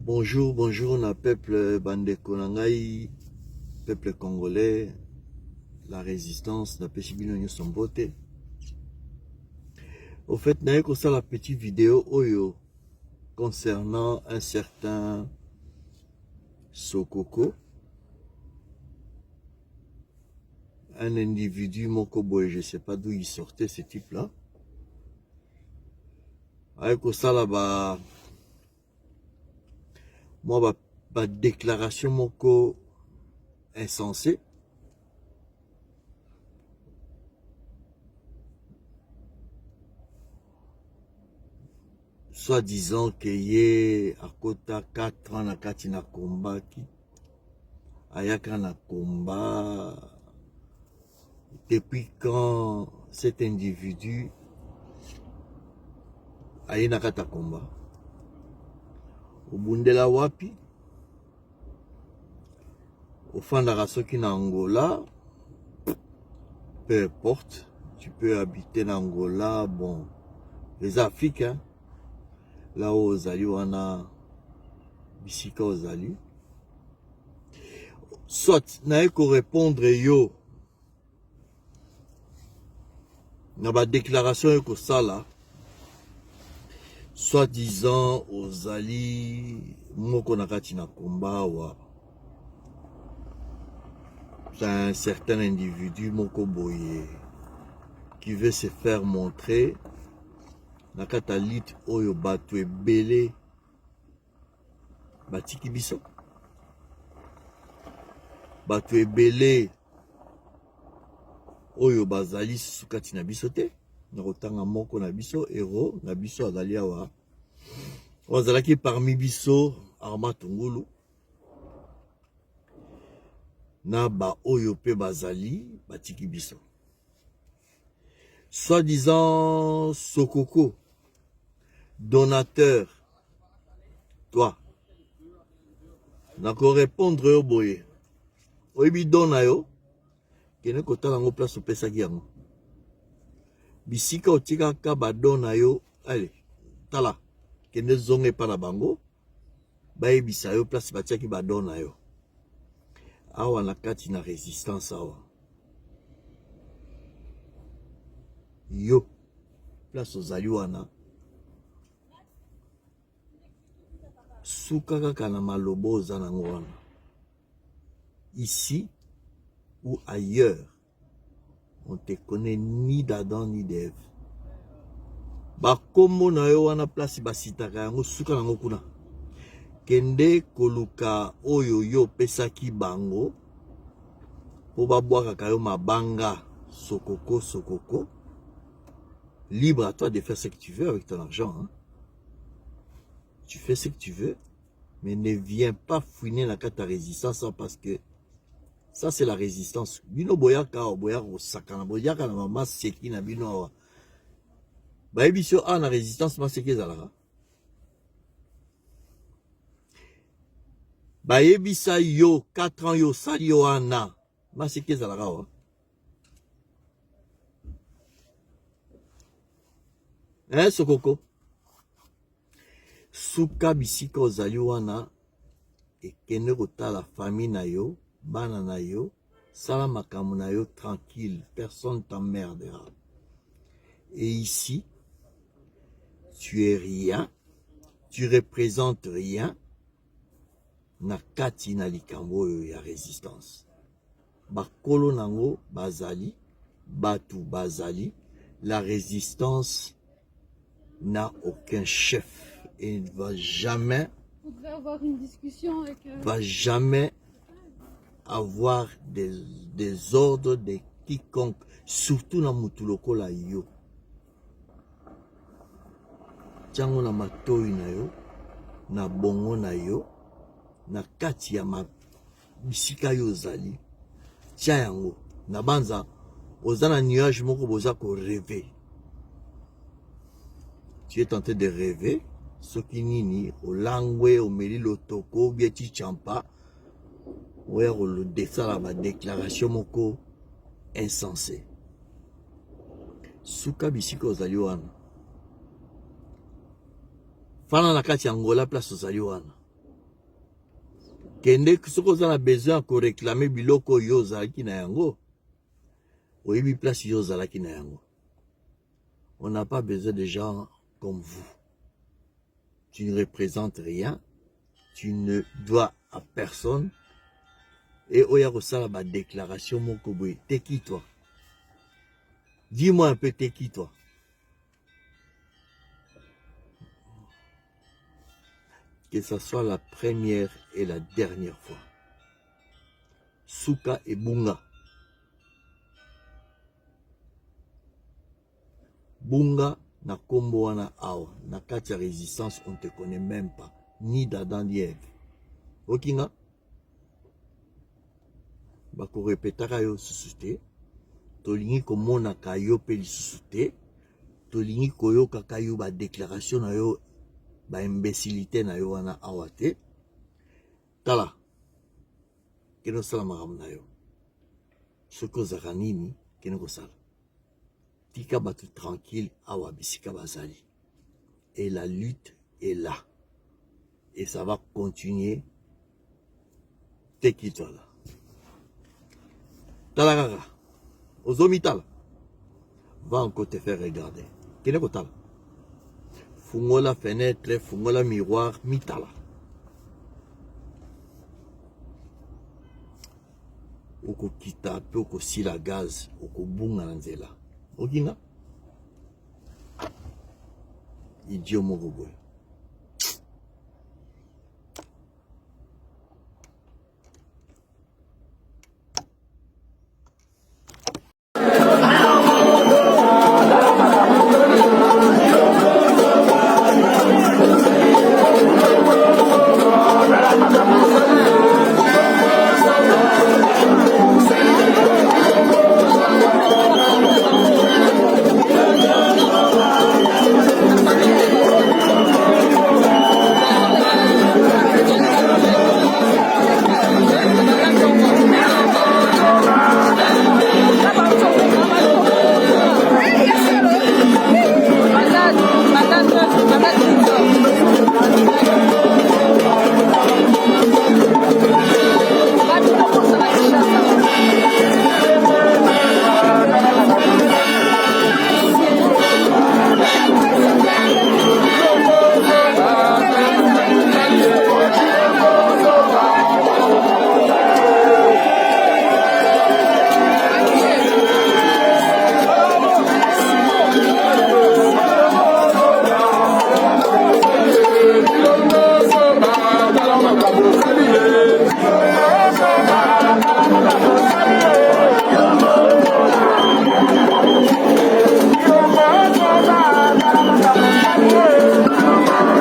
Bonjour, bonjour, na peuple bandeko na ngai, peuple congolais, la résistance, na peshibino nyonso mbote. Au fait, naye kosala petite vidéo oyo concernant un certain Sokoko, un individu moko boye, je sais pas d'où il sortait ce type-là. Naye kosala ba déclaration moko insensée. Soi-disant que ye akota 4 ans na kati na kombaki ayaka na combat depuis quand cet individu aye na kata combat obundela wapi ofandaka soki na Angola, peu importe, tu peux habiter na Angola, bon, les Africains, là où ozali wana bisika ozali, soit naye ko répondre yo na ba déclaration yo kosala, soit disant ozali moko na kati na combat wa c'est un certain individu moko boye qui veut se faire montrer na kata lit oyo bato ebele batiki biso, bato ebele oyo bazali sukati na biso te, na kotanga moko na biso héros na biso azali awa ozalaki parmi biso Arma Tungulu na ba oyo pe bazali batiki biso, soi-disant Sokoko donateur. Toi nako répondre yo boye oyebi dona yo kene kotala ngo place opesaki yango bisika otikaka badona yo, ale tala kende zonga epa na bango bayebisa yo place batiaki badona yo awa na kati na résistance awa yo place ozali wana suka kaka na malobo oza nango wana, ici ou ailleurs on te connaît ni d'Adam ni d'Ève. Bakombo na yo wana place basitaka yango suka nango kuna kende koluka oyo yo pesaki bango po babwakaka yo mabanga. Sokoko, libre à toi de faire ce que tu veux avec ton argent, hein? Tu fais ce que tu veux, mais ne viens pas fouiner la carte à résistance, hein, parce que ça c'est la résistance. Bino boyaka osakana boyaka na mama seki na bino awa bayebiso a na résistance maseki ezalaka bayebisa yo 4 ans yo sali yo wana maseki ezalaka awa Sokoko suka bisika ozali wana ekende kotala famille na yo bana na yo sala makambo na yo tranquille, personne t'emmerdera. Et ici tu es rien, tu représentes rien na kati na likambo oyo ya résistance. Bakolo nango bazali, batu bazali, la résistance n'a aucun chef et ne va jamais avoir une discussion avec va jamais avoir des ordres de quiconque, surtout na mutu lokola yo. Tiango na matoi na yo, na bongo na yo, na kati ya bisika yo zali, tia yango na banza oza na nuage moko boza ko rêver. Tu es tenté de rêver, soki nini olangwe omeli lotoko bieti champa oya ko desala ba déclaration moko insensé. Suka bisika ozali wana fana na kati ya Angola place ozali wana Kende soki oza na besoin ko réclamer biloko yo ozalaki na yango, oyebi place yo ozalaki na yango. On n'a pas besoin de gens comme vous. Tu ne représentes rien, tu ne dois à personne. Et oya kosala ba déclaration moko boye. T'es qui toi? Dis-moi un peu, t'es qui toi? Que ce soit la première et la dernière fois. Suka et Bunga. Bunga na kombo wana awa. Na kati ya résistance, on ne te connaît même pas. Ni d'Adam ni Ève. Okinga? Bako repetaka yo susu te. Tolingi komonaka yo pe lisusu te. Tolingi koyokaka yo ba déclaration na yo ba imbécilité na yo wana awa te. Tala. Keno sala makambo na yo. Soki ozaka nini keno kosala. Tika batu tranquille awa bisika bazali. Et la lutte est là. Et ça va continuer. T'es qui toi là? Tala kaka. Ozomi tala. Va encore te faire regarder. Kene ko tala. Fungola fenêtre, fungola miroir, mitala. Oko kita pe oko sila gaz, oko bunga na nzela. Okinga? Idiot moko boye.